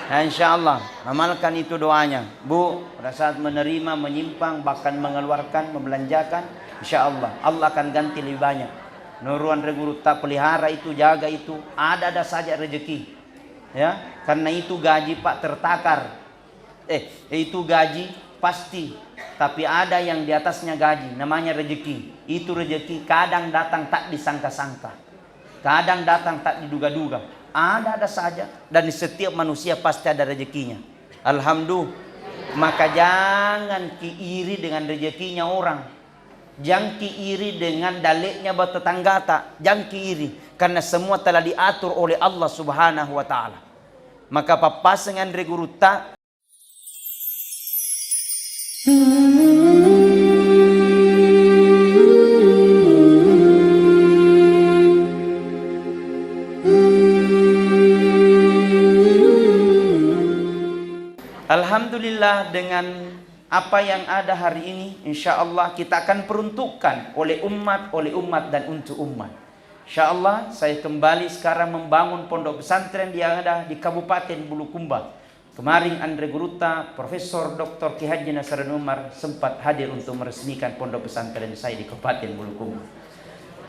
Nah, insya Allah amalkan itu doanya, Bu. Pada saat menerima, menyimpang, bahkan mengeluarkan, membelanjakan, insya Allah Allah akan ganti lebih banyak. Nuruan reguru tak pelihara itu, jaga itu, ada saja rezeki. Ya, karena itu gaji Pak tertakar. Itu gaji pasti. Tapi ada yang di atasnya gaji, namanya rezeki. Itu rezeki kadang datang tak disangka-sangka, kadang datang tak diduga-duga. Ada saja, dan di setiap manusia pasti ada rezekinya. Alhamdulillah. Maka jangan kiiri dengan rezekinya orang. Jangan kiiri dengan daleknya bertetangga tak. Jangan kiiri, karena semua telah diatur oleh Allah Subhanahu wa taala. Maka papasangan reguru tak. Alhamdulillah, dengan apa yang ada hari ini, insya Allah kita akan peruntukkan oleh umat dan untuk umat. Insya Allah saya kembali sekarang membangun pondok pesantren yang ada di Kabupaten Bulukumba. Kemarin Andre Guruta, Profesor Dr. Ki Haji Nasaruddin Umar sempat hadir untuk meresmikan pondok pesantren saya di Kabupaten Bulukumba.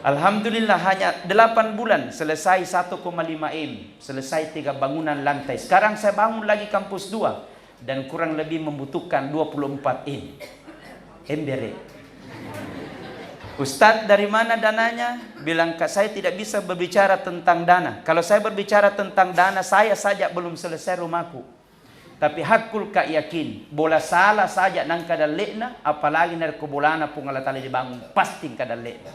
Alhamdulillah hanya 8 bulan selesai 1,5 M, selesai 3 bangunan lantai. Sekarang saya bangun lagi kampus 2. Dan kurang lebih membutuhkan 24 M. Embere. Ustadz, dari mana dananya? Bilang, saya tidak bisa berbicara tentang dana. Kalau saya berbicara tentang dana, saya saja belum selesai rumahku. Tapi hakul ka yakin, bola salah saja nang kadal lekna, apalagi nar kubolana pun Allah Ta'ala dibangun, pasti kadal lekna.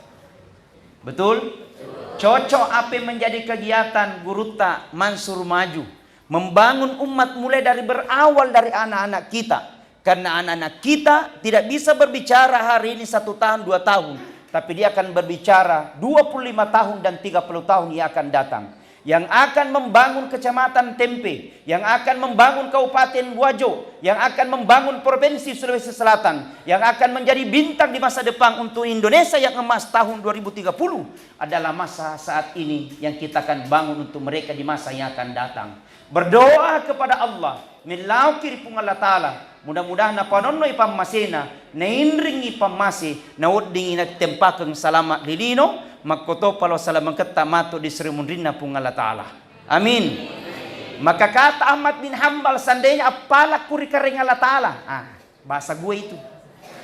Betul? Cocok apa menjadi kegiatan Guruta Mansur Maju. Membangun umat mulai dari berawal dari anak-anak kita. Karena anak-anak kita tidak bisa berbicara hari ini 1 tahun, 2 tahun. Tapi dia akan berbicara 25 tahun dan 30 tahun yang akan datang. Yang akan membangun Kecamatan Tempe. Yang akan membangun Kabupaten Buajo. Yang akan membangun Provinsi Sulawesi Selatan. Yang akan menjadi bintang di masa depan untuk Indonesia yang emas tahun 2030. Adalah masa saat ini yang kita akan bangun untuk mereka di masa yang akan datang. Berdoa kepada Allah, milaukir pung Allah Ta'ala, mudah-mudahan na panonnoy pamasena, na inringi pamasi, na uddingi nagtempakang salamat lilino, magkoto palo salamang katamato di srimundrin na pung Allah Ta'ala. Amin. Maka kata Ahmad bin Hambal, seandainya apalak kuri karing Allah Ta'ala. Bahasa gue itu.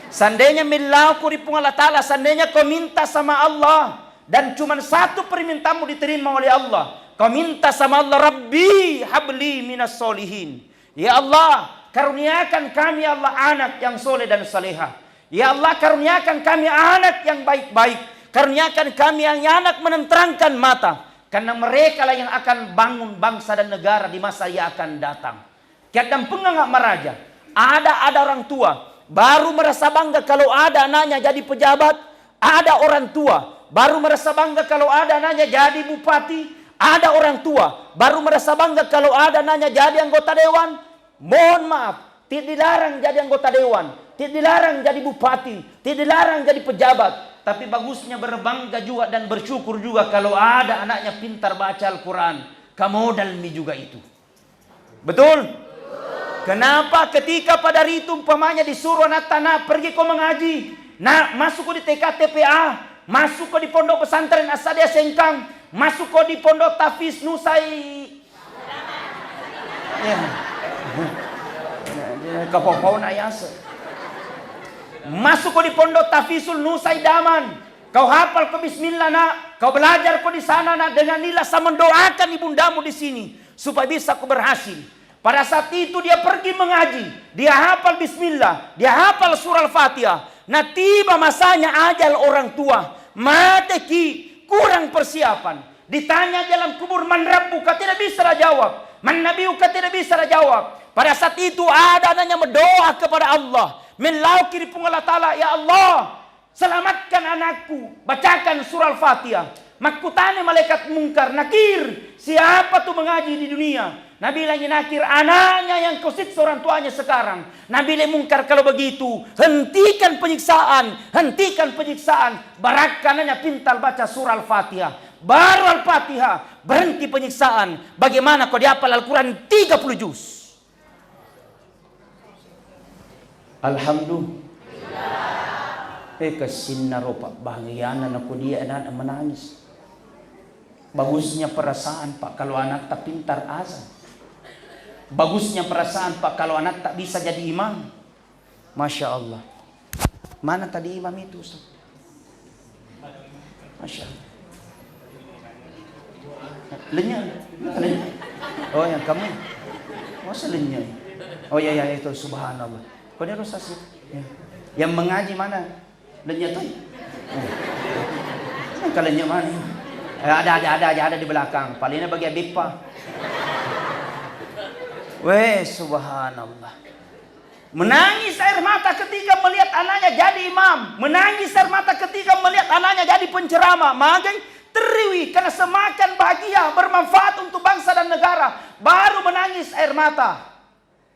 Seandainya milaukir pung Allah Ta'ala, seandainya kau minta sama Allah, dan cuma satu permintaanmu diterima oleh Allah. Kau minta sama Allah, Rabbi habli minas solihin. Ya Allah, karuniakan kami Allah anak yang soleh dan saleha. Ya Allah, karuniakan kami anak yang baik-baik. Karuniakan kami yang anak menenterangkan mata. Karena mereka lah yang akan bangun bangsa dan negara di masa yang akan datang. Kadang penganggap meraja. Ada orang tua baru merasa bangga kalau ada anaknya jadi pejabat. Ada orang tua baru merasa bangga kalau ada anaknya jadi bupati. Ada orang tua baru merasa bangga kalau ada anaknya jadi anggota dewan. Mohon maaf, tidak dilarang jadi anggota dewan, tidak dilarang jadi bupati, tidak dilarang jadi pejabat. Tapi bagusnya berbangga juga dan bersyukur juga kalau ada anaknya pintar baca Al-Quran. Kamodal mi juga itu. Betul? Kenapa ketika pada hari itu umpamanya disuruh anak tanah pergi kau mengaji, nah masuk kau di TKTPA, masuk kau di pondok pesantren Asadia Sengkang, masuk kau di pondok Tafiz Nusai Kapopon Ayasa, masuk kau di pondok Tafizul Nusai Daman, kau hafal kau bismillah nak, kau belajar kau di sana nak, dengan nilai sama mendoakan ibundamu di sini supaya bisa kau berhasil. Pada saat itu dia pergi mengaji, dia hafal bismillah, dia hafal surah Al-Fatihah. Nah tiba masanya ajal orang tua, mati ki kurang persiapan. Ditanya dalam kubur, man rabbuka, tidak bisa jawab. Man nabiyuka, tidak bisa jawab. Pada saat itu ada anaknya berdoa kepada Allah. Min laukir pung Allah Ta'ala, ya Allah, selamatkan anakku. Bacakan surah Al-Fatihah. Makutane malaikat mungkar, nakir, siapa tuh mengaji di dunia? Nabi lagi nakir, anaknya yang kau siksa orang tuanya sekarang. Nabi lagi mungkar, kalau begitu hentikan penyiksaan, hentikan penyiksaan. Barakkananya pintar baca surah Al-Fatihah. Baru Al-Fatihah, berhenti penyiksaan. Bagaimana kau dihafal Al-Quran 30 juz? Alhamdulillah. Kesinna ropa bahagianan aku dia anak menangis. Bagusnya perasaan Pak kalau anak tak pintar azan. Bagusnya perasaan Pak kalau anak tak bisa jadi imam. Masya Allah. Mana tadi imam itu Ustaz? Masya Allah. Lenyap. Oh yang kamu. Masa lenyap? Oh ya itu subhanallah. Kau ni Ustaz ya. Yang mengaji mana? Lenyap tu. Kalau lenyap mana? Ada di belakang. Palingnya bagi Abipa. Weh subhanallah. Menangis air mata ketika melihat anaknya jadi imam. Menangis air mata ketika melihat anaknya jadi penceramah. Magai teriwi karena semakin bahagia bermanfaat untuk bangsa dan negara. Baru menangis air mata.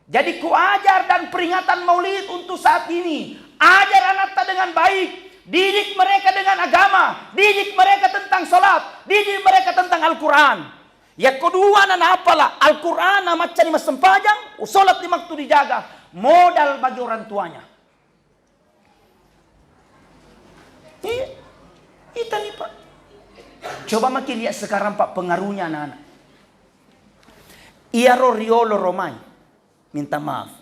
Jadi ku ajar dan peringatan maulid untuk saat ini. Ajar anak dengan baik. Didik mereka dengan agama. Didik mereka tentang sholat. Didik mereka tentang Al-Quran. Yang kedua anak apalah Al-Quran macam ni sempajang. Sholat di waktu dijaga. Modal bagi orang tuanya. Itu nih Pak. Coba makin lihat sekarang Pak pengaruhnya anak-anak. Iaro riolo romai. Minta maaf.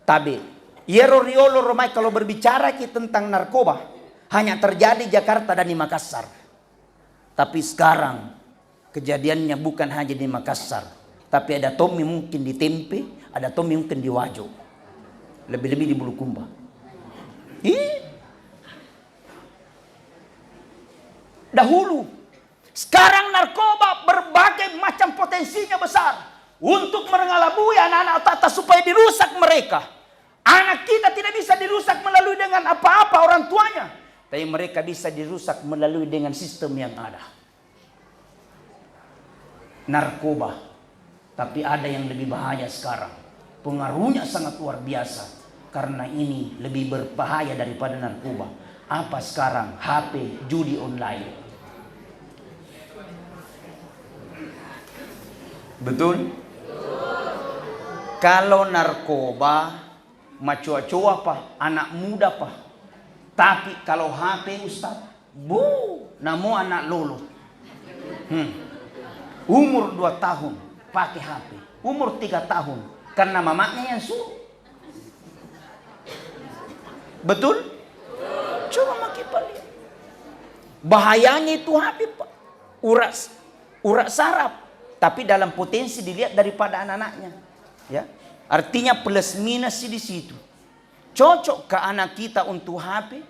Tabe. Iaro riolo romai kalau berbicara kita tentang narkoba. Hanya terjadi Jakarta dan di Makassar. Tapi sekarang kejadiannya bukan hanya di Makassar. Tapi ada Tommy mungkin di Tempe. Ada Tommy mungkin di Wajo. Lebih-lebih di Bulukumba. Dahulu. Sekarang narkoba berbagai macam potensinya besar. Untuk mengelabui anak-anak tata supaya dirusak mereka. Anak kita tidak bisa dirusak melalui dengan apa-apa orang tuanya. Tapi mereka bisa dirusak melalui dengan sistem yang ada. Narkoba. Tapi ada yang lebih bahaya sekarang. Pengaruhnya sangat luar biasa. Karena ini lebih berbahaya daripada narkoba. Apa sekarang? HP, judi online. Betul? Kalau narkoba, macua-cua apa? Anak muda apa? Tapi kalau HP Ustaz, namo anak lolo. Umur 2 tahun pakai HP. Umur 3 tahun karena mamanya yang suruh. Betul? Coba makin lihat. Bahayanya itu HP Pak. Urat saraf. Tapi dalam potensi dilihat daripada anak-anaknya. Ya. Artinya plus minus di situ. Cocok ke anak kita untuk HP?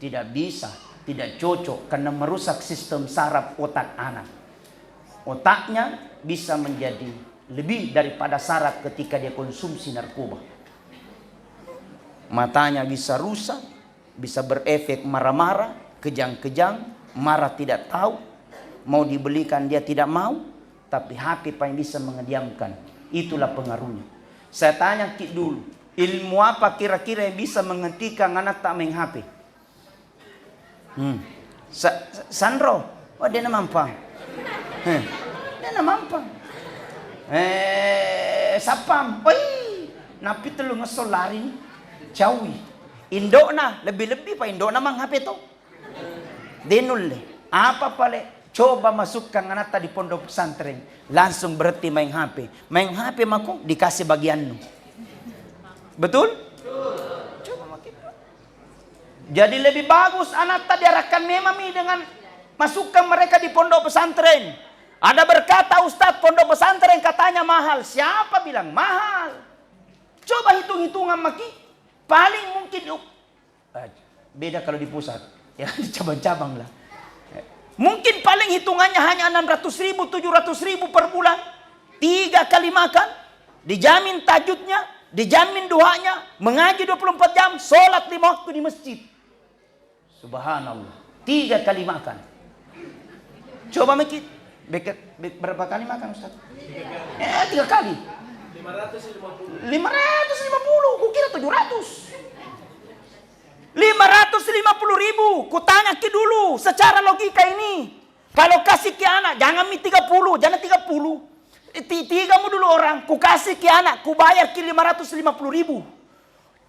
Tidak bisa. Tidak cocok karena merusak sistem saraf otak anak. Otaknya bisa menjadi lebih daripada saraf ketika dia konsumsi narkoba. Matanya bisa rusak. Bisa berefek marah-marah. Kejang-kejang. Marah tidak tahu. Mau dibelikan dia tidak mau. Tapi HP paling bisa mengediamkan. Itulah pengaruhnya. Saya tanya Ki dulu. Ilmu apa kira-kira yang bisa menghentikan anak tak main HP? Sandro. Oh dia nak mampang. Dia nak mampang. Sapam. Oi. Napi telu ngesol lari. Cawi. Indokna. Lebih-lebih pa Indokna mang HP tu. Denul. Apa pale? Coba masukkan anak di pondok pesantren. Langsung berhenti main HP. Main HP maku dikasih bagianmu. Betul? Coba makin. Jadi lebih bagus anak diarahkan memami dengan masukkan mereka di pondok pesantren. Ada berkata Ustadz pondok pesantren katanya mahal. Siapa bilang mahal? Coba hitung-hitungan maki. Paling mungkin beda kalau di pusat. Ya di cabang-cabang lah. Mungkin paling hitungannya hanya 600.000, 700.000 per bulan. 3 kali makan. Dijamin tajudnya. Dijamin doanya. Mengaji 24 jam. Sholat 5 waktu di masjid. Subhanallah. 3 kali makan. Coba mikir. Berapa kali makan Ustaz? 3 kali. 550. Kukira 700. 550.000. Kutanya Ki dulu secara logika ini. Kalau kasih ke anak, jangan 30, jangan 30. Tiga mu dulu orang, ku kasih ke anak, ku bayar ke 550.000.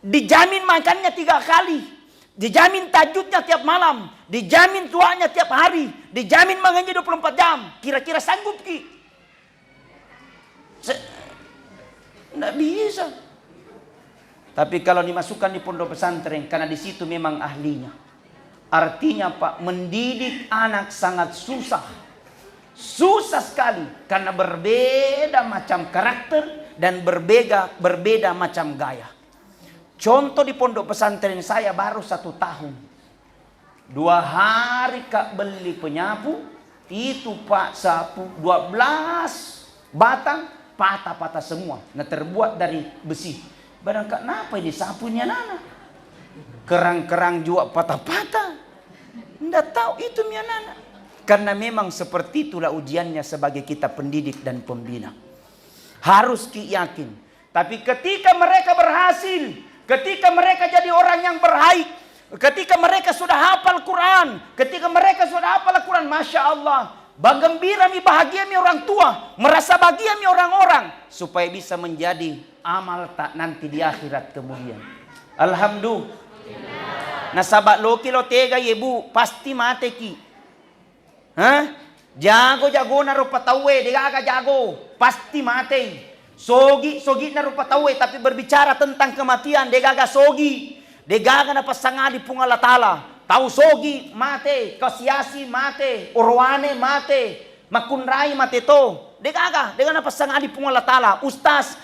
Dijamin makannya 3 kali. Dijamin tajudnya tiap malam. Dijamin tuanya tiap hari. Dijamin makannya 24 jam. Kira-kira sanggup ki? Nggak bisa. Tapi kalau dimasukkan di pondok pesantren, karena di situ memang ahlinya. Artinya Pak, mendidik anak sangat susah. Susah sekali. Karena berbeda macam karakter dan berbeda macam gaya. Contoh di pondok pesantren saya baru 1 tahun. 2 hari Kak beli penyapu. Itu Pak sapu 12 batang patah-patah semua. Nah terbuat dari besi. Barang Kak, kenapa ini sapunya Nana? Kerang-kerang juga patah-patah. Nggak tahu itu Mia Nana. Karena memang seperti itulah ujiannya sebagai kita pendidik dan pembina. Harus yakin. Tapi ketika mereka berhasil, ketika mereka jadi orang yang berbaik, ketika mereka sudah hafal Quran, ketika mereka sudah hafal Quran, Masya Allah, bagembira mi bahagia mi orang tua, merasa bahagia mi orang-orang, supaya bisa menjadi amal tak nanti di akhirat kemudian. Alhamdulillah. Nah sahabat lo kilo tega ibu pasti mate ki. Hah? Jago na rupa tawe, degaga jago, pasti mate. Sogi na rupa tawe, tapi berbicara tentang kematian, degaga sogi. Degaga na pasangali pung Allah Ta'ala. Tahu sogi mate, kasiasi mate, urwane mate, makunrai mate to. Degaga na pasangali pung Allah Ta'ala. Ustaz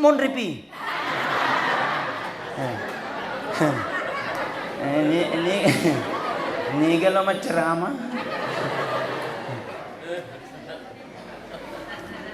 monripi. Ini kalau ceramah.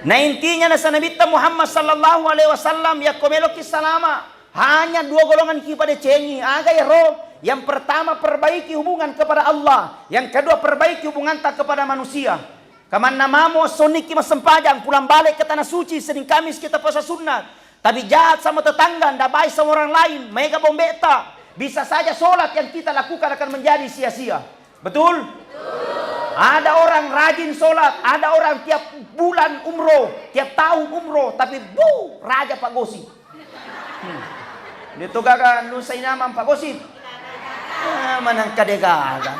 Nah intinya nasa Nabi Muhammad sallallahu alaihi wasallam ya komelo kisalama. Hanya 2 golongan kepada cengi. Aga ya roh. Yang pertama perbaiki hubungan kepada Allah. Yang kedua perbaiki hubungan tak kepada manusia. Kaman namamo soniki masempajang pulang balik ke tanah suci Senin Kamis kita puasa sunat. Tapi jahat sama tetangga, ndak baik sama orang lain, mega bombeta. Bisa saja sholat yang kita lakukan akan menjadi sia-sia. Betul? Ada orang rajin sholat, ada orang tiap bulan umroh, tiap tahun umroh, tapi raja Pak Gosip. Dito gaga nu sa inaman Pak Gosip. Manang kadegaga.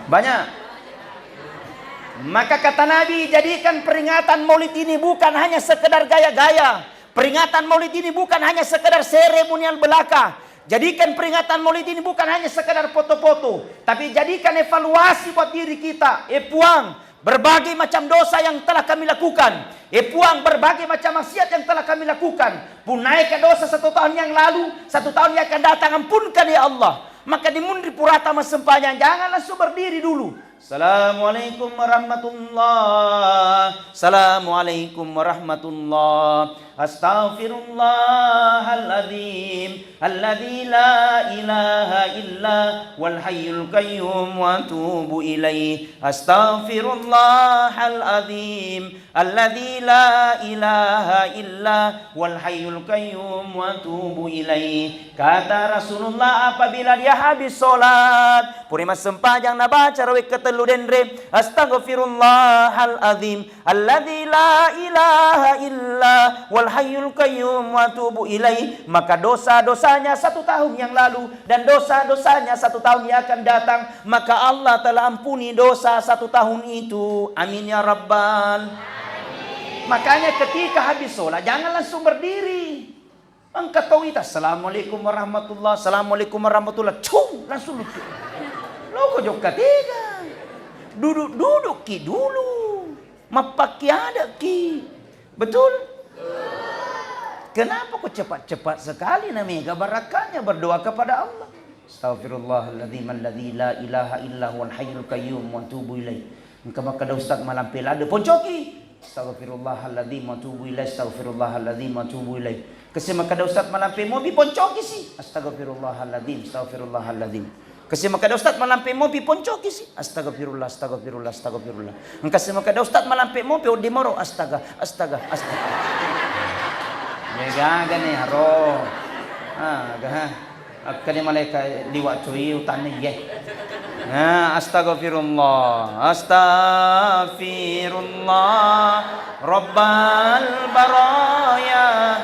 Banyak. Maka kata Nabi, jadikan peringatan Maulid ini bukan hanya sekedar gaya-gaya. Peringatan Maulid ini bukan hanya sekedar seremonial belaka. Jadikan peringatan Maulid ini bukan hanya sekedar foto-foto, tapi jadikan evaluasi buat diri kita. Puang, berbagai macam dosa yang telah kami lakukan. Puang, berbagai macam maksiat yang telah kami lakukan. Punai ke dosa 1 tahun yang lalu, 1 tahun yang akan datang, ampunkan ya Allah. Maka di mundri purata masempanya, jangan langsung berdiri dulu. Assalamualaikum warahmatullah. Assalamualaikum warahmatullah. Astaghfirullahaladzim alladzi la ilaha illa wal hayyul qayyum wa atubu ilaih. Astaghfirullahaladzim alladzi la ilaha illa wal hayyul qayyum wa atubu ilaih. Kata Rasulullah apabila dia habis salat, purima sempajang na baca rawik ketelu dendre, astaghfirullahaladzim alladzi la ilaha illa wal hayyul qayyum wa atubu ilaih. Maka dosa-dosanya 1 tahun yang lalu dan dosa-dosanya 1 tahun yang akan datang, maka Allah telah ampuni dosa 1 tahun itu. Amin ya rabbal. Makanya ketika habis sholat jangan langsung berdiri. Angkat tauhid, assalamualaikum warahmatullah, assalamualaikum warahmatullah, langsung lucu. Lo kok ketiga. Duduk ki dulu. Mapaki ada ki. Betul? Kenapa kok cepat-cepat sekali namanya barakahnya berdoa kepada Allah. Astaghfirullahaladzim alladzi la ilaha illa huwal hayyul qayyum wa atubu ilaih. Engkau maka ustaz malam pelada poncoki. Astaghfirullahaladzim wa atubu ilaih. Astaghfirullahaladzim wa atubu ilaih. Kasi makada ustaz malam pe mobi poncoki si. Astaghfirullahaladzim, astaghfirullahaladzim. Kasi makada ustaz malam pe mobi poncoki si. Astagfirullah, astagfirullah, astagfirullah. Kasi makada ustaz malam pe mobi odimoro astaga. Gaga nih haro. Akan malaikat liwat cuy utan ni ye. Nah, astaghfirullah, astaghfirullah, Rabbal baraya.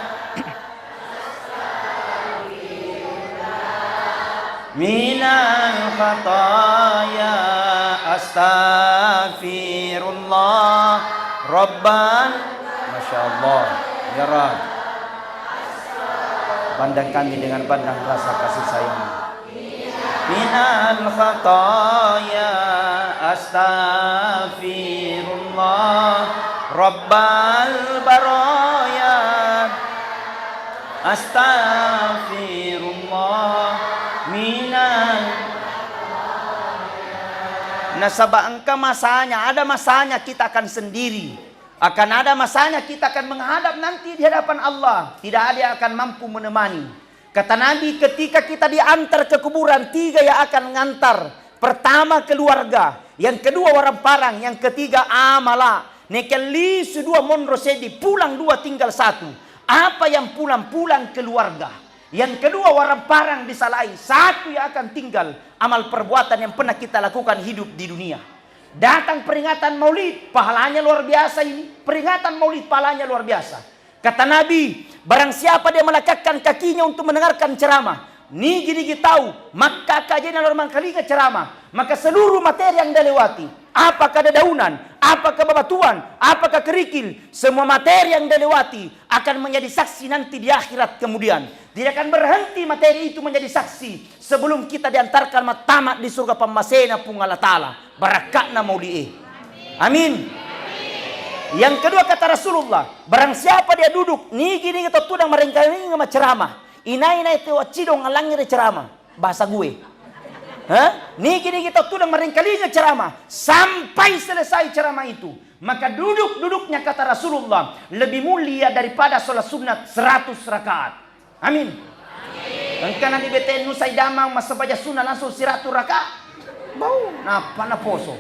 Minal khataya, astaghfirullah, Rabbal, Masya Allah, ya Rab. Pandang kami dengan pandang rasa kasih sayang. Minal khataya, astaghfirullah, Rabbal baraya, astaghfirullah, minal. Nasabah engkau masanya, ada masanya kita akan sendiri. Akan ada masanya kita akan menghadap nanti di hadapan Allah. Tidak ada yang akan mampu menemani. Kata Nabi, ketika kita diantar ke kuburan, 3 yang akan mengantar. Pertama keluarga, yang kedua orang parang, yang ketiga amala. Nekeli sedua monro sedi, pulang 2 tinggal 1. Apa yang pulang? Pulang keluarga. Yang kedua orang parang disalahi, 1 yang akan tinggal amal perbuatan yang pernah kita lakukan hidup di dunia. Datang peringatan Maulid, pahalanya luar biasa ini. Peringatan Maulid pahalanya luar biasa. Kata Nabi, barang siapa dia melekatkan kakinya untuk mendengarkan ceramah, ni gini tahu, maka kajian orang kali ke ceramah, maka seluruh materi yang dia lewati, apakah dedaunan, apakah bebatuan, apakah kerikil, semua materi yang dia lewati akan menjadi saksi nanti di akhirat kemudian. Tidak akan berhenti materi itu menjadi saksi sebelum kita diantarkan tamat di surga pemasena pun Allah Ta'ala. Barakatna maulid. Amin. Yang kedua kata Rasulullah, barang siapa dia duduk, ni gini kita tudang merengkali sama ceramah. Inai tewa cidong alangnya ceramah. Bahasa gue. Hah? Ni gini kita tudang merengkali ceramah. Sampai selesai ceramah itu. Maka duduknya kata Rasulullah lebih mulia daripada sholat sunat 100 rakaat. Amin. Engkau nanti BTN Nusai Damang masa baca sunat langsung 100 rakaat. Bau, napa na poso.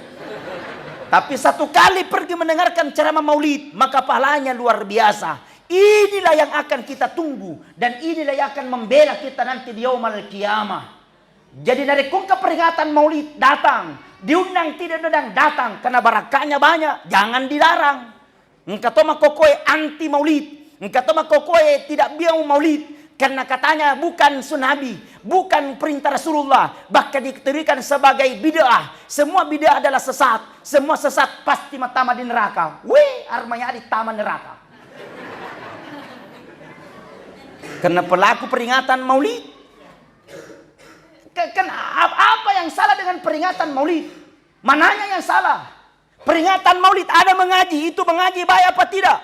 Tapi 1 kali pergi mendengarkan ceramah maulid, maka pahalanya luar biasa. Inilah yang akan kita tunggu. Dan inilah yang akan membela kita nanti di yaumul qiyamah. Jadi dari kungka peringatan maulid datang. Diundang tidak diundang datang. Karena barakahnya banyak. Jangan dilarang. Engkau toma kokoe anti maulid. Engkau toma kokoe tidak biang maulid. Karena katanya bukan sunabi, bukan perintah Rasulullah, bahkan diterima sebagai bid'ah. Semua bid'ah adalah sesat. Semua sesat pasti matama di neraka. Wih, armanya di taman neraka. Karena pelaku peringatan maulid. Apa yang salah dengan peringatan maulid? Mananya yang salah? Peringatan maulid ada mengaji, itu mengaji baik apa tidak?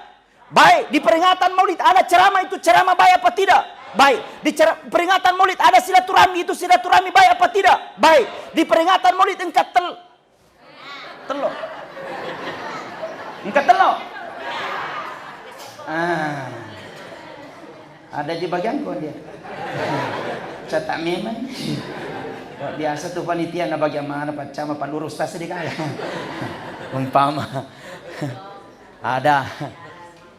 Baik. Di peringatan maulid ada ceramah, itu ceramah baik apa tidak? Baik. Di peringatan maulid ada silaturahmi, itu silaturahmi baik apa tidak? Baik. Di peringatan maulid engkau telo. Engkau telo. Ada di bagian kau dia. Cetak memang. Biasa tuh panitia na bagaimana pacama panurus tas di kaya. Umpama. Ada.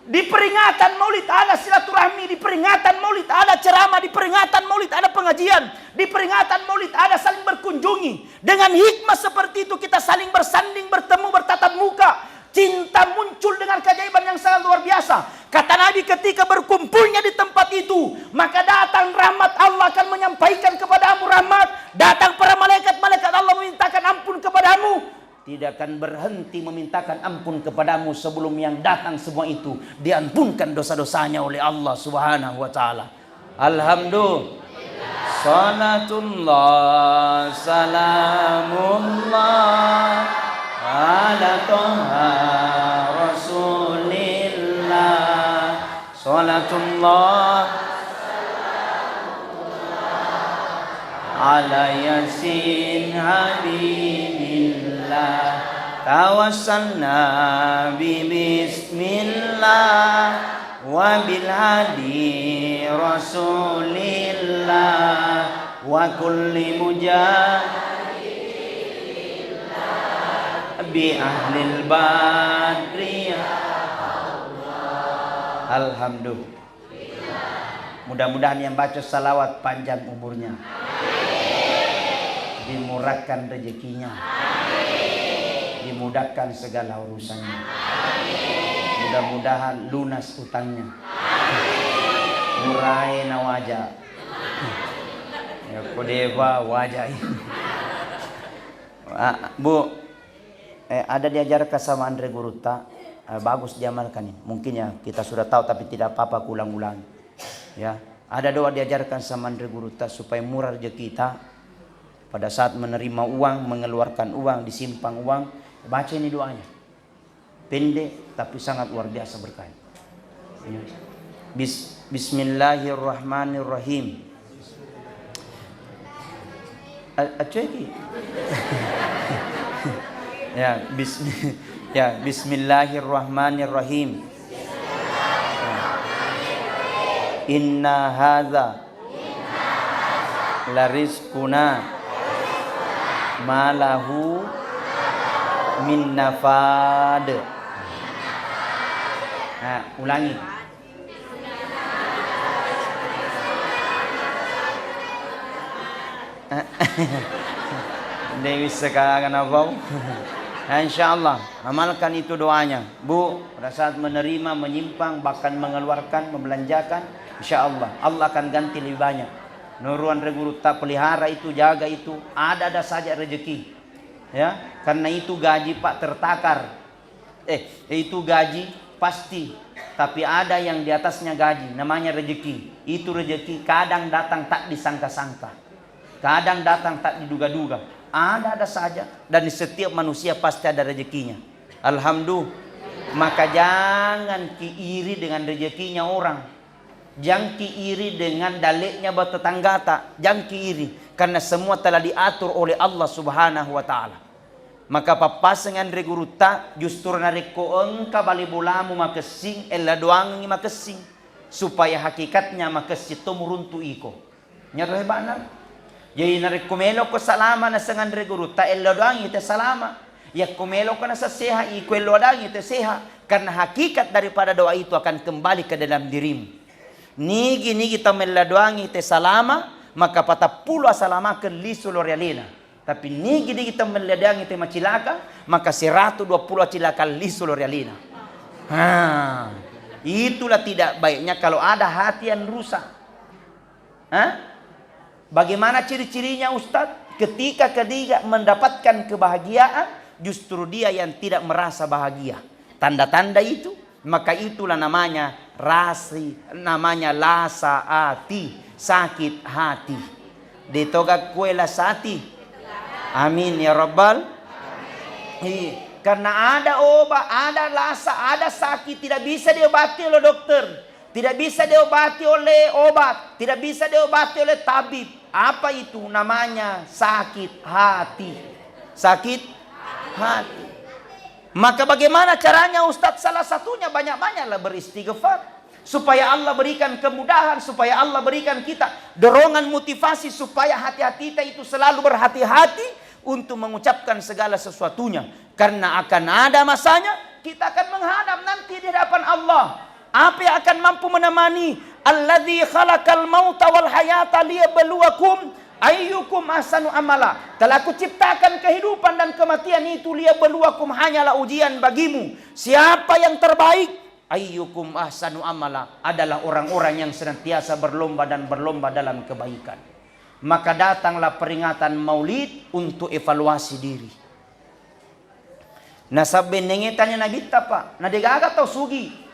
Di peringatan maulid ada silaturahmi, di peringatan maulid ada ceramah, di peringatan maulid ada pengajian, di peringatan maulid ada saling berkunjungi. Dengan hikmah seperti itu kita saling bersanding, bertemu, bertatap muka. Cinta muncul dengan keajaiban yang sangat luar biasa. Kata Nabi ketika berkumpulnya di tempat itu, maka datang rahmat Allah akan menyampaikan kepadamu rahmat. Datang para malaikat Allah memintakan ampun kepadamu. Tidak akan berhenti memintakan ampun kepadamu sebelum yang datang semua itu diampunkan dosa-dosanya oleh Allah Subhanahu wa taala. Alhamdulillah. Salatullah salamullah ala toha rasulillah. Salatullah ala yasin habibillah. Tawassalna bi bismillah wa bil hadi rasulillah wa kulli mujahidin bi ahlil badri. Alhamdulillah. Mudah-mudahan yang baca salawat panjang umurnya, dimurahkan rezekinya, dimudahkan segala urusannya, mudah-mudahan lunas utangnya, murai nawaja, ya kodeva wajah. Bu, ada diajarkan sama Andre Guruta, bagus diamalkan ini. Mungkin ya kita sudah tahu tapi tidak apa-apa ulang-ulang. Ya, ada doa diajarkan sama Andre Guruta supaya murah rezeki kita. Pada saat menerima uang, mengeluarkan uang, disimpan uang, baca ini doanya. Pendek tapi sangat luar biasa berkahnya. Bismillahirrahmanirrahim. Acueki. Bismillahirrahmanirrahim. Inna hadza la rizquna ma lahu min nafad. Ulangi. Dewi sekarang apa? Insyaallah amalkan itu doanya, Bu. Pada saat menerima, menyimpang, bahkan mengeluarkan, membelanjakan, insyaallah Allah akan ganti lebih banyak. Nuruan Reguru tak pelihara itu, jaga itu, ada saja rezeki. Ya, karena itu gaji Pak tertakar. Itu gaji pasti, tapi ada yang di atasnya gaji, namanya rezeki. Itu rezeki kadang datang tak disangka-sangka, kadang datang tak diduga-duga. Ada saja, dan di setiap manusia pasti ada rezekinya. Alhamdulillah. Maka jangan iri dengan rezekinya orang. Jangan iri dengan daliknya bertetangga tak. Jangan iri, karena semua telah diatur oleh Allah Subhanahu wa taala. Maka papasengan reguruta justru nareko engka bali bulamu makesing ella doangi makesing supaya hakikatnya makesi tumuruntu iko. Nyareh banar. Jadi narik kumelo ko salama na sangan reguruta ella doangi te salama. Ya kumelo ko na sa seha iko ella doangi te seha, karena hakikat daripada doa itu akan kembali ke dalam dirimu. Nigi tamella doangi te salama, maka patapulu asalamakan lisu lorialina. Tapi nigi kita meledangi tema cilaka, maka 120 cilaka lisu lorialina. Itulah tidak baiknya kalau ada hati yang rusak. Bagaimana ciri-cirinya Ustadz? Ketika ketiga mendapatkan kebahagiaan, justru dia yang tidak merasa bahagia. Tanda-tanda itu, maka itulah namanya namanya lasa hati, sakit hati. Ditogak kuela sati. Amin ya Rabbal. Karena ada obat, ada lasa, ada sakit, tidak bisa diobati oleh dokter, tidak bisa diobati oleh obat, tidak bisa diobati oleh tabib. Apa itu? Namanya sakit hati. Sakit hati. Maka bagaimana caranya Ustadz? Salah satunya banyak-banyaklah beristighfar, supaya Allah berikan kemudahan, supaya Allah berikan kita dorongan motivasi, supaya hati-hati kita itu selalu berhati-hati untuk mengucapkan segala sesuatunya. Karena akan ada masanya kita akan menghadap nanti di hadapan Allah. Apa yang akan mampu menemani? Alladzi khalaqal mauta wal hayata liyabluwakum ayyukum ahsanu amala. Telah aku ciptakan kehidupan dan kematian itu liyabluwakum, hanyalah ujian bagimu. Siapa yang terbaik? Ayyukum ahsanu amala, adalah orang-orang yang senantiasa berlomba dan berlomba dalam kebaikan. Maka datanglah peringatan Maulid untuk evaluasi diri. Nasab benengetannya Nabi Tapa, nadegaga atau sugi.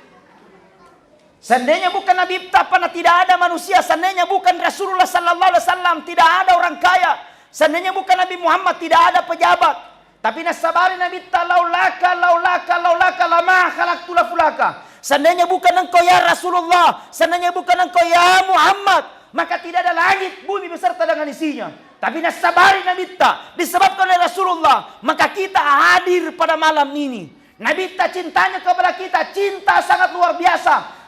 Seandainya bukan Nabi Tapa, tidak ada manusia. Seandainya bukan Rasulullah Sallallahu Alaihi Wasallam, tidak ada orang kaya. Seandainya bukan Nabi Muhammad, tidak ada pejabat. Tapi nasabari Nabi Ta, laulaka lama khalaqtu laka. Seandainya bukan engkau ya Rasulullah, seandainya bukan engkau ya Muhammad, maka tidak ada langit, bumi beserta dengan isinya. Tapi nasabari Nabi Ta, disebabkan oleh Rasulullah, maka kita hadir pada malam ini. Nabi Ta cintanya kepada kita, cinta sangat luar biasa.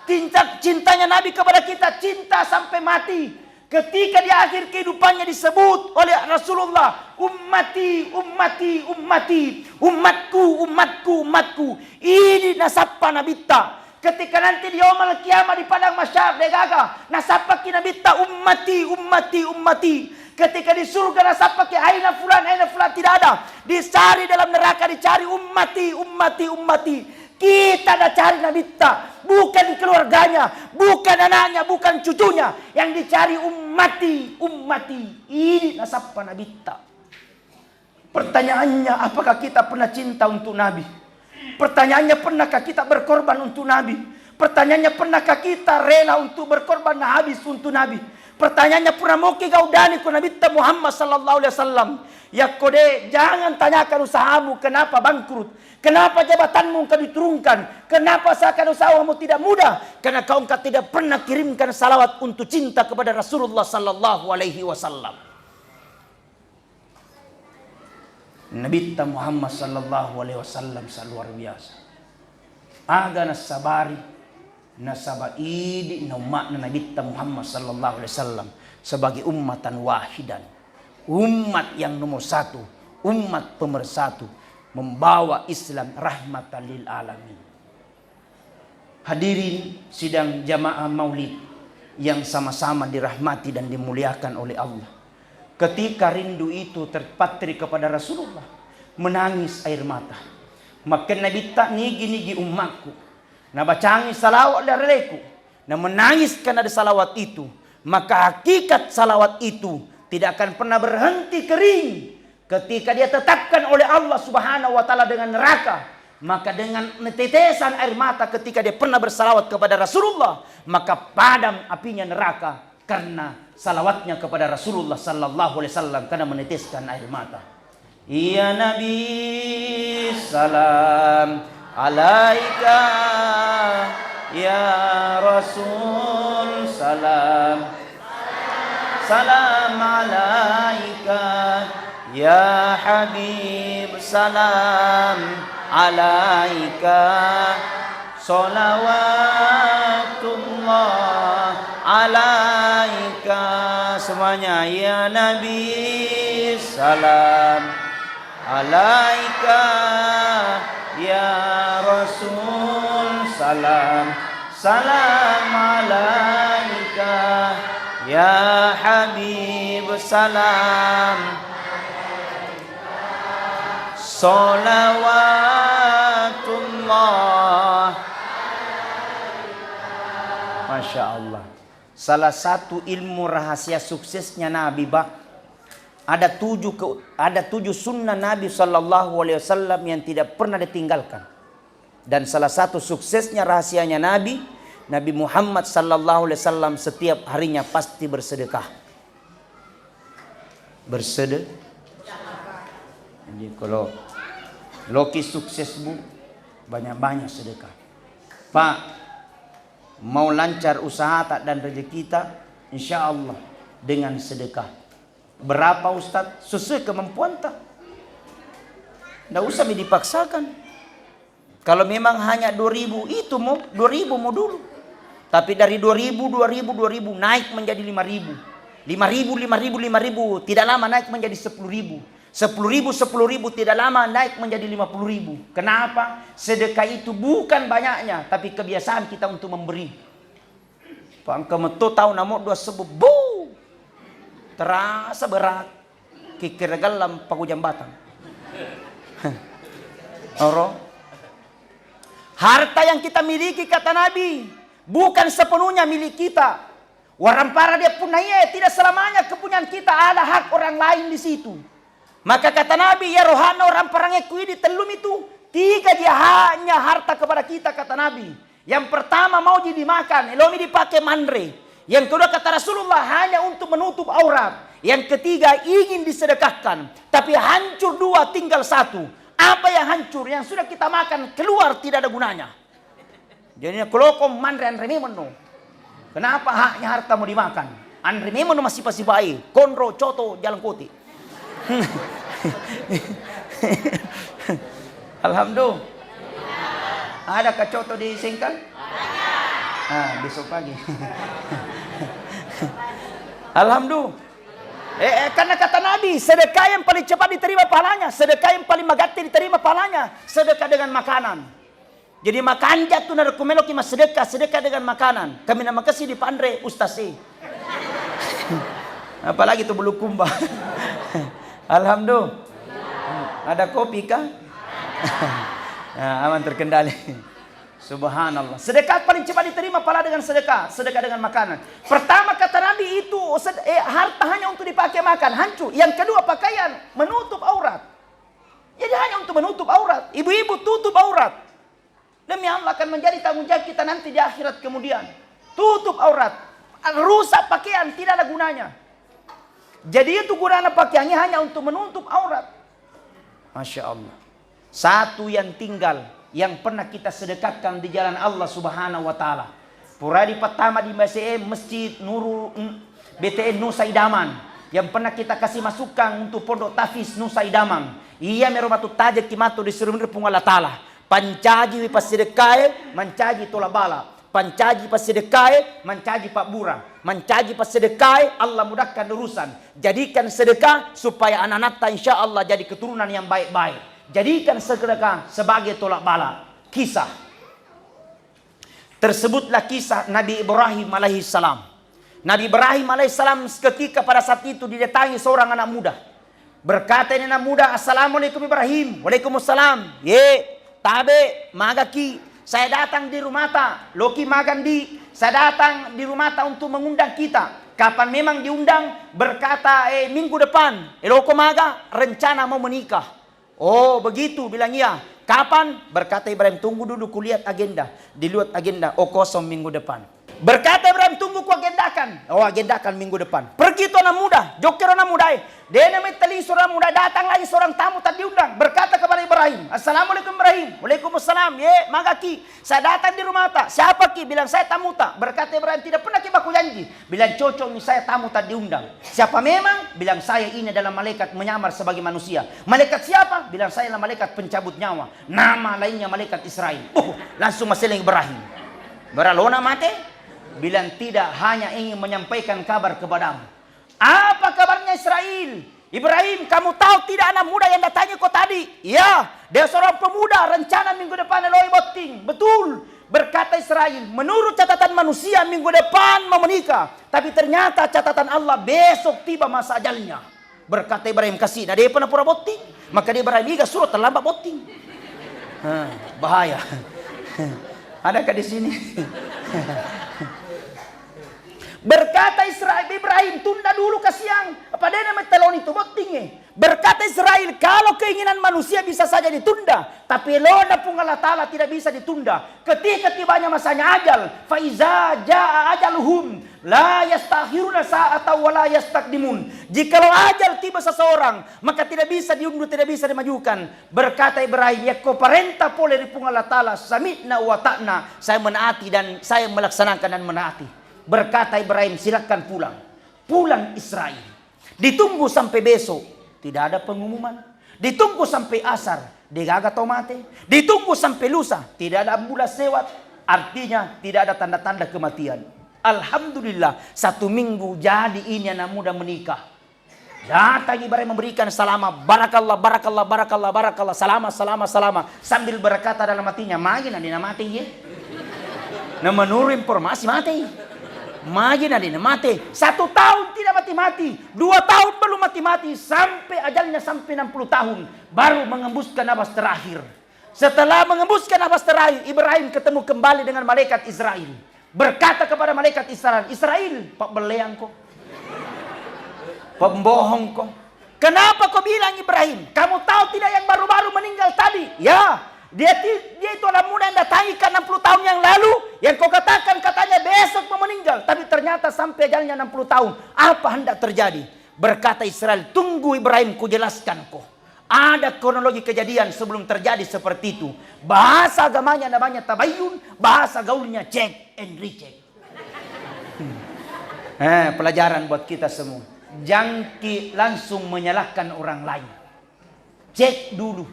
Cintanya Nabi kepada kita, cinta sampai mati. Ketika di akhir kehidupannya disebut oleh Rasulullah, ummati, ummati, ummati, umatku, umatku, umatku. Ini nasabah Nabi Ta. Ketika nanti di yaumul kiamah di padang mahsyar degaga, nasabaki nabi ta ummati ummati ummati. Ketika di surga nasabaki aina fulan tidak ada. Dicari dalam neraka dicari ummati ummati ummati. Kita dah cari nabi ta, bukan keluarganya, bukan anaknya, bukan cucunya. Yang dicari ummati ummati. Ini nasab nabi ta. Pertanyaannya, apakah kita pernah cinta untuk Nabi? Pertanyaannya, pernahkah kita berkorban untuk Nabi? Pertanyaannya, pernahkah kita rela untuk berkorban habis untuk Nabi? Pertanyaannya, pernah mau gaudani ku Nabi Muhammad sallallahu alaihi wasallam? Ya kode, jangan tanyakan usahamu kenapa bangkrut, kenapa jabatanmu engkau diturunkan, kenapa seakan usahamu tidak mudah, karena kau engkau tidak pernah kirimkan salawat untuk cinta kepada Rasulullah sallallahu alaihi wasallam. Nabi Muhammad sallallahu alaihi wasallam luar biasa. Aga nasabari nasabaidi naumakna Nabi Muhammad sallallahu alaihi wasallam sebagai ummatan wahidan. Umat yang nomor satu, umat pemersatu, membawa Islam rahmatan lil alamin. Hadirin sidang jamaah maulid yang sama-sama dirahmati dan dimuliakan oleh Allah. Ketika rindu itu terpatri kepada Rasulullah, menangis air mata. Maka Nabi tak nigi-nigi umatku, na bacangi salawat dariku, na menangis karena ada salawat itu. Maka hakikat salawat itu tidak akan pernah berhenti kering. Ketika dia tetapkan oleh Allah subhanahu wa ta'ala dengan neraka, maka dengan tetesan air mata ketika dia pernah bersalawat kepada Rasulullah, maka padam apinya neraka karena salawatnya kepada Rasulullah sallallahu alaihi wasallam karena meneteskan air mata. Ya Nabi salam alaika, ya Rasul salam salam alaika, ya Habib salam alaika, salawatullah alaika. Semuanya, ya Nabi salam alaika, ya Rasul salam salam alaika, ya Habib salam salawatullah. Masya Allah. Salah satu ilmu rahasia suksesnya Nabi, ada tujuh sunnah Nabi sallallahu alaihi wasallam yang tidak pernah ditinggalkan. Dan salah satu suksesnya rahasianya Nabi Muhammad sallallahu alaihi wasallam setiap harinya pasti bersedekah. Jadi kalau loki suksesmu banyak-banyak sedekah. Pak, mau lancar usaha tak dan rezeki kita, insya Allah dengan sedekah. Berapa Ustaz? Sesuai kemampuan tak? Tidak usah dipaksakan. Kalau memang hanya 2.000 itu mau 2.000 mau dulu. Tapi dari 2.000 naik menjadi 5.000. 5.000 tidak lama naik menjadi 10.000. 10.000 tidak lama naik menjadi 50.000. Kenapa? Sedekah itu bukan banyaknya, tapi kebiasaan kita untuk memberi. Pangkemeto tahu namo dua sebab bu terasa berat kikir galam pagu jambatan. Oro harta yang kita miliki kata Nabi bukan sepenuhnya milik kita. Warampara dia punya tidak selamanya kepunyaan kita, ada hak orang lain di situ. Maka kata Nabi, ya rohana orang perangnya kui di telum itu 3 dia hanya harta kepada kita kata Nabi. Yang pertama mau dimakan, elomi dipakai mandre. Yang kedua kata Rasulullah hanya untuk menutup aurat. Yang ketiga ingin disedekahkan, tapi hancur 2 tinggal 1. Apa yang hancur? Yang sudah kita makan keluar tidak ada gunanya. Jadi kalau kau mandre andre memeno. Kenapa haknya harta mau dimakan? Andre memeno masih baik. Konro coto jalan koti. Alhamdulillah. Ada kacoto di Singkang? Besok pagi. Alhamdulillah. Karena kata Nabi, sedekah yang paling cepat diterima pahalanya, sedekah yang paling magati diterima pahalanya, sedekah dengan makanan. Jadi makan jatuh na rekomelo ki mas sedekah dengan makanan. Kami nama kasih di Pandre Ustaz E. Apalagi itu bulukumba. Alhamdulillah. Ada kopi kah? Nah, aman terkendali. Subhanallah. Sedekah paling cepat diterima pala dengan sedekah dengan makanan. Pertama kata Nabi itu harta hanya untuk dipakai makan, hancur. Yang kedua pakaian menutup aurat. Jadi hanya untuk menutup aurat. Ibu-ibu tutup aurat. Demi Allah akan menjadi tanggung jawab kita nanti di akhirat kemudian. Tutup aurat. Rusak pakaian tidak ada gunanya. Jadi itu gunanya pakaiannya hanya untuk menutup aurat. Masya Allah. Satu yang tinggal yang pernah kita sedekahkan di jalan Allah Subhanahu wa taala. Puradi pertama di Masjid Nurul BTN Nusa Idaman yang pernah kita kasih masukan untuk pondok Tafiz Nusa Idaman. Iya meromatu tajak kimato di surunir pungala taala. Pancaji pasedekae, mancaji tolak bala. Pancaji pasedekae, mancaji pak bura. Mancaji pasedekae, Allah mudahkan urusan. Jadikan sedekah supaya anak-anak insya Allah jadi keturunan yang baik-baik. Jadikan sedekah sebagai tolak bala. Kisah. Tersebutlah kisah Nabi Ibrahim alaihissalam. Nabi Ibrahim alaihissalam ketika pada saat itu didatangi seorang anak muda. Berkata ini anak muda, Assalamualaikum Ibrahim. Waalaikumsalam. Tabe, magaki. Saya datang di rumah ta. Loki magandi. Saya datang di rumah ta untuk mengundang kita. Kapan memang diundang? Berkata, minggu depan. Loko maga, rencana mau menikah. Oh begitu, bilang iya. Kapan? Berkata Ibrahim, tunggu dulu kulihat agenda. Dilihat agenda, kosong minggu depan. Berkata Ibrahim, tunggu ku agendakan. Agendakan minggu depan. Pergi itu anak muda, joker anak muda. Dia namanya teli seorang muda, datang lagi seorang tamu tak diundang. Berkata kepada Ibrahim, Assalamualaikum Ibrahim. Waalaikumsalam. Magaki, saya datang di rumah tak. Siapa ki? Bilang saya tamu tak. Berkata Ibrahim, tidak pernah ki baku janji. Bilang cocok nih saya tamu tak diundang. Siapa memang? Bilang saya ini adalah malaikat menyamar sebagai manusia. Malaikat siapa? Bilang saya adalah malaikat pencabut nyawa. Nama lainnya malaikat Israel. Langsung masalah Ibrahim. Beralona mate? Bilang tidak, hanya ingin menyampaikan kabar kepadamu. Apa kabarnya Israel? Ibrahim, kamu tahu tidak anak muda yang datangnya kau tadi? Ya, dia seorang pemuda, rencana minggu depan Eloi Boting. Betul, berkata Israel. Menurut catatan manusia minggu depan mau menikah. Tapi ternyata catatan Allah besok tiba masa ajalnya. Berkata Ibrahim, kasih. Nah dia pernah pura Boting. Maka dia Ibrahim, iga suruh terlambat Boting. Bahaya. Adakah di sini? Berkata Israel, Ibrahim, tunda dulu ke siang. Apa dia namanya telon itu botingnya? Berkata Israel, kalau keinginan manusia bisa saja ditunda, tapi lona pun Allah Ta'ala tidak bisa ditunda. Ketika tibanya masanya ajal, faiza jaa ajaluhum, la yastakhiruna sa'ata wa la yastaqdimun. Jikalau ajal tiba seseorang, maka tidak bisa diundur, tidak bisa dimajukan. Berkata Ibrahim, ya kau perintah boleh di pun Allah Ta'ala, samitna wa ta'na. Saya menaati dan saya melaksanakan dan menaati. Berkata Ibrahim, silakan pulang. Pulang Israel. Ditunggu sampai besok. Tidak ada pengumuman. Ditunggu sampai asar. Digaga tomate. Ditunggu sampai lusa. Tidak ada ambulan lewat. Artinya tidak ada tanda-tanda kematian. Alhamdulillah. 1 minggu jadi ini anak muda menikah. Datang Ibrahim memberikan salama. Barakallah, barakallah, barakallah, barakallah. Salama, salama, salama. Sambil berkata dalam hatinya, magin adina mati ya. Nah menurut informasi mati. Magin adina mati. 1 tahun tidak mati-mati. 2 tahun belum mati-mati. Sampai ajalnya sampai 60 tahun. Baru mengembuskan nafas terakhir. Setelah mengembuskan nafas terakhir, Ibrahim ketemu kembali dengan malaikat Israel. Berkata kepada malaikat Israel, Israel, pak beleang kok. Pembohong kok. Kenapa kau bilang Ibrahim? Kamu tahu tidak yang baru-baru meninggal tadi? Ya. Dia itu anak muda yang datangikan 60 tahun yang lalu. Yang kau katakan katanya besok mau meninggal. Tapi ternyata sampai ajalnya 60 tahun. Apa hendak terjadi? Berkata Israel, tunggu Ibrahim ku jelaskan kau. Ada kronologi kejadian sebelum terjadi seperti itu. Bahasa agamanya namanya tabayyun. Bahasa gaulnya check and recheck. Pelajaran buat kita semua. Jangan langsung menyalahkan orang lain. Cek dulu.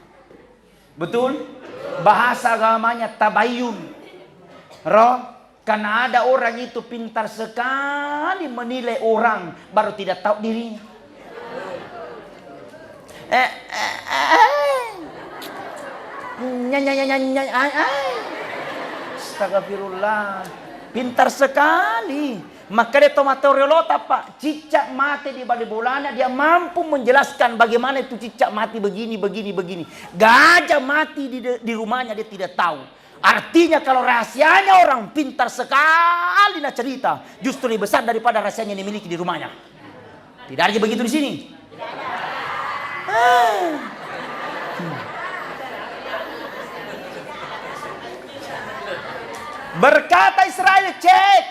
Betul? Bahasa agamanya tabayyun. Karena ada orang itu pintar sekali menilai orang baru tidak tahu dirinya. Astagfirullah. Pintar sekali. Maka dia tomatoriolota Pak. Cicak mati di balik bolanya. Dia mampu menjelaskan bagaimana itu cicak mati begini. Gajah mati di rumahnya dia tidak tahu. Artinya kalau rahasianya orang pintar sekali nak cerita. Justru lebih besar daripada rahasianya yang dimiliki di rumahnya. Tidak ada begitu di sini. Berkata Israel, cek.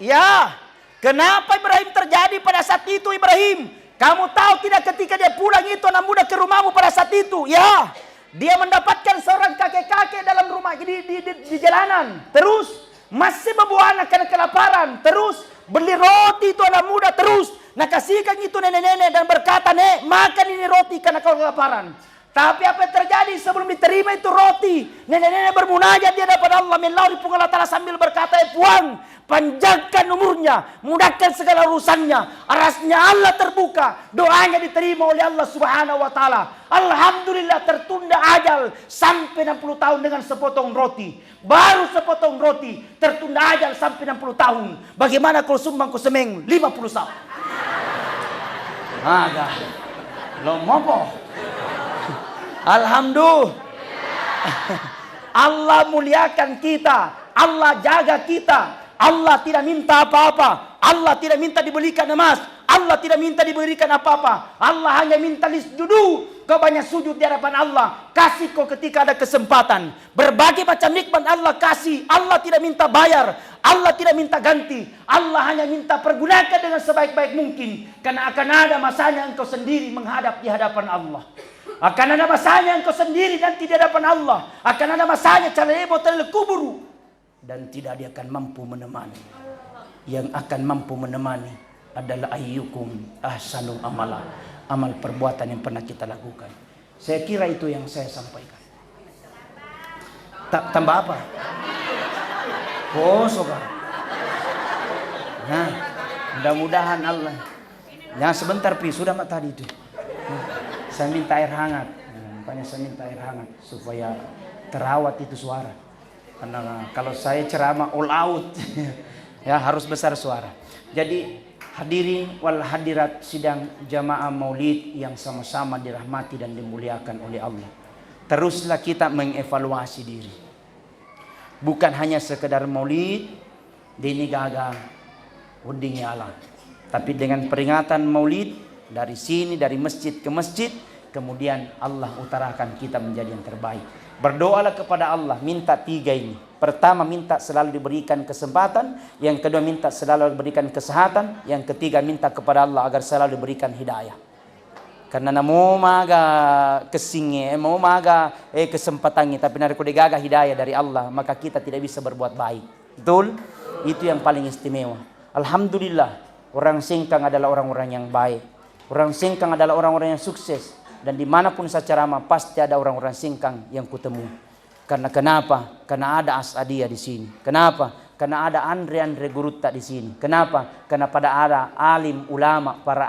Ya, kenapa Ibrahim terjadi pada saat itu Ibrahim? Kamu tahu tidak ketika dia pulang itu anak muda ke rumahmu pada saat itu? Ya, dia mendapatkan seorang kakek-kakek dalam rumah di jalanan. Terus masih membawa anak karena kelaparan. Terus beli roti itu anak muda terus. Nah kasihkan itu nenek-nenek dan berkata, "Nek, makan ini roti karena kau kelaparan." Tapi apa yang terjadi sebelum diterima itu roti? Nenek-nenek bermunajat di hadapan Allah melalui Allah Ta'ala sambil berkata, "Puang, panjangkan umurnya, mudahkan segala urusannya." Arasnya Allah terbuka, doanya diterima oleh Allah Subhanahu wa Ta'ala. Alhamdulillah tertunda ajal sampai 60 tahun dengan sepotong roti. Baru sepotong roti tertunda ajal sampai 60 tahun. Bagaimana kalau sumbang kusemeng 50 tahun? Agak lo mopo. Alhamdulillah. Allah muliakan kita. Allah jaga kita. Allah tidak minta apa-apa. Allah tidak minta diberikan emas. Allah tidak minta diberikan apa-apa. Allah hanya minta lisjudu. Kau banyak sujud di hadapan Allah. Kasih kau ketika ada kesempatan. Berbagai macam nikmat Allah kasih. Allah tidak minta bayar. Allah tidak minta ganti. Allah hanya minta pergunakan dengan sebaik-baik mungkin. Karena akan ada masanya engkau sendiri menghadap di hadapan Allah. Akan ada masanya engkau sendiri nanti di hadapan Allah. Akan ada masanya calebo telekuburu. Dan tidak dia akan mampu menemani. Yang akan mampu menemani adalah ayyukum ahsanu amala. Amal perbuatan yang pernah kita lakukan. Saya kira itu yang saya sampaikan. Tambah apa? Oh, sobat. Nah, mudah-mudahan Allah. Ya sebentar pi, sudah mak tadi itu. Saya minta air hangat. Makanya saya minta air hangat supaya terawat itu suara. Karena kalau saya ceramah all out ya harus besar suara. Jadi hadirin wal hadirat sidang jamaah maulid yang sama-sama dirahmati dan dimuliakan oleh Allah. Teruslah kita mengevaluasi diri. Bukan hanya sekedar maulid dini gagal uding ya Allah. Tapi dengan peringatan maulid dari sini dari masjid ke masjid, kemudian Allah utarakan kita menjadi yang terbaik. Berdoalah kepada Allah, minta 3 ini. Pertama, minta selalu diberikan kesempatan. Yang kedua, minta selalu diberikan kesehatan. Yang ketiga, minta kepada Allah agar selalu diberikan hidayah. Karena namo maga kesingnya, mau maga kesempatannya, tapi nariku digaga hidayah dari Allah, maka kita tidak bisa berbuat baik. Betul? Itu yang paling istimewa. Alhamdulillah, orang Singkang adalah orang-orang yang baik. Orang Singkang adalah orang-orang yang sukses. Dan dimanapun saya ceramah pasti ada orang-orang Singkang yang kutemu. Karena kenapa? Karena ada Asadia di sini. Kenapa? Karena ada Andre Gurutta di sini. Kenapa? Karena pada ada alim ulama, para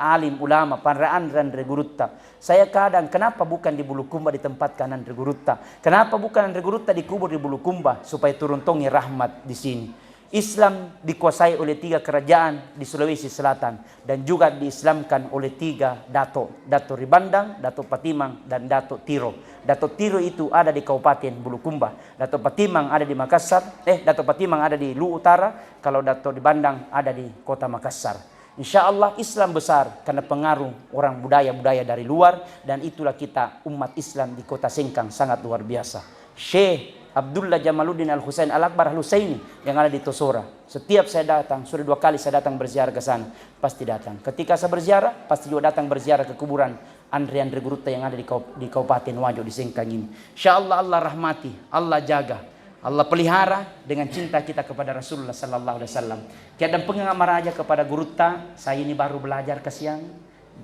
Andre Gurutta. Saya kadang kenapa bukan di Bulukumba ditempatkan Andre Gurutta? Kenapa bukan Andre Gurutta dikubur di Bulukumba supaya turun tongi rahmat di sini? Islam dikuasai oleh 3 kerajaan di Sulawesi Selatan dan juga diislamkan oleh 3 dato. Dato Ribandang, Dato Patimang, dan Dato Tiro. Dato Tiro itu ada di Kabupaten Bulukumba. Dato Patimang ada di Makassar. Dato Patimang ada di Lu Utara. Kalau Dato Ribandang ada di kota Makassar. Insya Allah Islam besar karena pengaruh orang budaya-budaya dari luar. Dan itulah kita umat Islam di kota Singkang sangat luar biasa. Syekh Abdullah Jamaluddin Al-Husain Al-Akbar Al-Husaini yang ada di Tosora. Setiap saya datang, sudah 2 kali saya datang berziarah ke sana, pasti datang. Ketika saya berziarah, pasti juga datang berziarah ke kuburan Andre Gurutta yang ada di Kabupaten Wajo di Singkang ini. Insyaallah Allah rahmati, Allah jaga, Allah pelihara dengan cinta kita kepada Rasulullah sallallahu alaihi wasallam. Kadang pengamar aja kepada Gurutta, saya ini baru belajar kesian,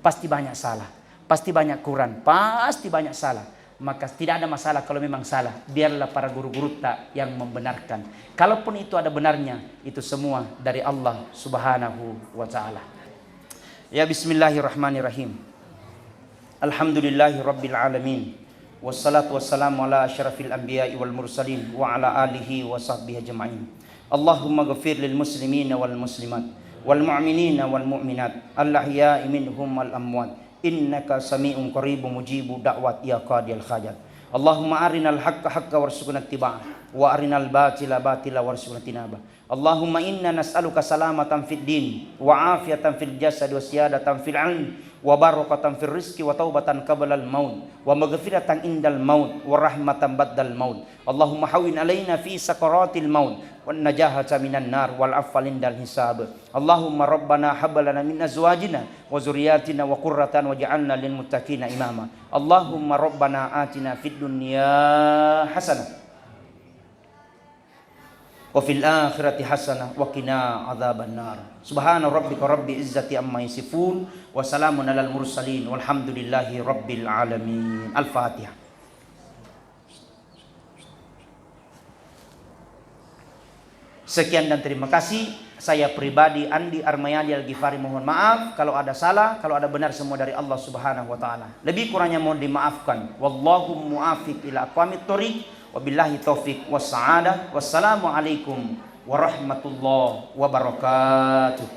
pasti banyak salah, pasti banyak kurang, pasti banyak salah. Maka tidak ada masalah kalau memang salah. Biarlah para guru-guru yang membenarkan. Kalaupun itu ada benarnya, itu semua dari Allah Subhanahu wa ta'ala. Ya bismillahirrahmanirrahim. Alhamdulillahi rabbil alamin. Wassalatu wassalamu ala asyrafil anbiya'i wal mursalin wa ala alihi wa sahbihi ajma'in. Allahumma ghafir lil muslimina wal muslimat wal mu'minina wal mu'minat al-ahya'i minhum wal amwat innaka sami'un qaribun mujibu da'wat ya qadiyal hajat. Allahumma arinal haqqa haqqa warzuqna ittiba'ah wa arinal batila batila warzuqna tinabah. Allahumma inna nas'aluka salamatan fid din wa afiatan fil jasad wa siyadatan fil 'ilm wa barakatan fil rizqi wa taubatan qablal maut wa maghfiratan indal maut wa rahmatan ba'dal maut. Allahumma hawwin alaina fi sakaratil maut wan najahata minan nar wal afwa indal hisab. Allahumma rabbana hab lana min azwajina wa zurriyyatina wa qurratan waj'alna lil muttaqina imama. Allahumma rabbana atina fid dunya hasanah wa fil akhirati hasanah wa qina adzabannar. Subhana rabbika rabbil izzati amma yasifun wa salamun alal mursalin walhamdulillahi rabbil alamin. Al-Fatihah. Sekian dan terima kasih. Saya pribadi Andi Armayadi Al-Ghifari mohon maaf kalau ada salah, kalau ada benar semua dari Allah Subhanahu wa taala. Lebih kurangnya mohon dimaafkan. Wallahu muwaffiq ila aqwamit thoriq. Wabillahi taufiq wassa'adah. Wassalamualaikum warahmatullahi wabarakatuh.